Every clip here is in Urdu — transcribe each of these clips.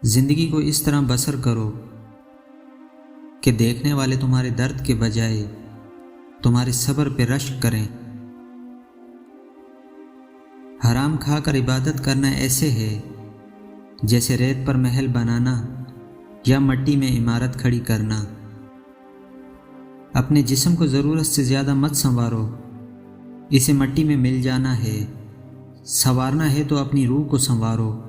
زندگی کو اس طرح بسر کرو کہ دیکھنے والے تمہارے درد کے بجائے تمہارے صبر پہ رشک کریں۔ حرام کھا کر عبادت کرنا ایسے ہے جیسے ریت پر محل بنانا یا مٹی میں عمارت کھڑی کرنا۔ اپنے جسم کو ضرورت سے زیادہ مت سنوارو، اسے مٹی میں مل جانا ہے۔ سنوارنا ہے تو اپنی روح کو سنوارو،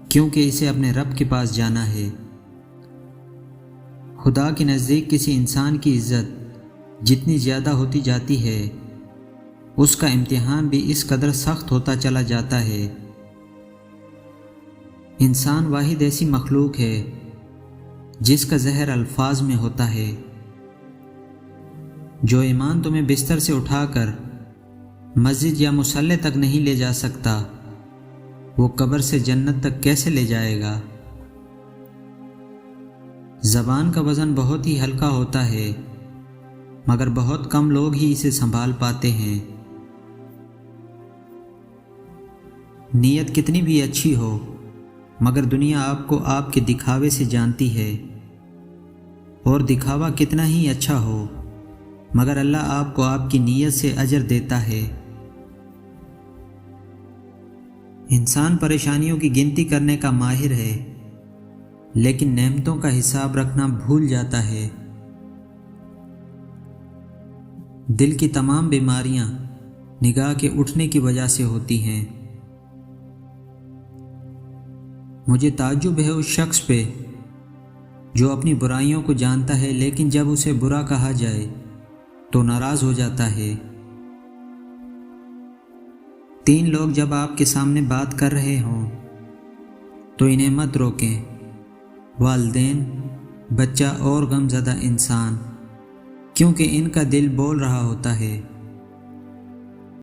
کیونکہ اسے اپنے رب کے پاس جانا ہے۔ خدا کے نزدیک کسی انسان کی عزت جتنی زیادہ ہوتی جاتی ہے، اس کا امتحان بھی اس قدر سخت ہوتا چلا جاتا ہے۔ انسان واحد ایسی مخلوق ہے جس کا زہر الفاظ میں ہوتا ہے۔ جو ایمان تمہیں بستر سے اٹھا کر مسجد یا مصلی تک نہیں لے جا سکتا، وہ قبر سے جنت تک کیسے لے جائے گا؟ زبان کا وزن بہت ہی ہلکا ہوتا ہے، مگر بہت کم لوگ ہی اسے سنبھال پاتے ہیں۔ نیت کتنی بھی اچھی ہو، مگر دنیا آپ کو آپ کے دکھاوے سے جانتی ہے، اور دکھاوا کتنا ہی اچھا ہو، مگر اللہ آپ کو آپ کی نیت سے اجر دیتا ہے۔ انسان پریشانیوں کی گنتی کرنے کا ماہر ہے، لیکن نعمتوں کا حساب رکھنا بھول جاتا ہے۔ دل کی تمام بیماریاں نگاہ کے اٹھنے کی وجہ سے ہوتی ہیں۔ مجھے تعجب ہے اس شخص پہ جو اپنی برائیوں کو جانتا ہے، لیکن جب اسے برا کہا جائے تو ناراض ہو جاتا ہے۔ 3 لوگ جب آپ کے سامنے بات کر رہے ہوں تو انہیں مت روکیں: والدین، بچہ اور غم زدہ انسان، کیونکہ ان کا دل بول رہا ہوتا ہے۔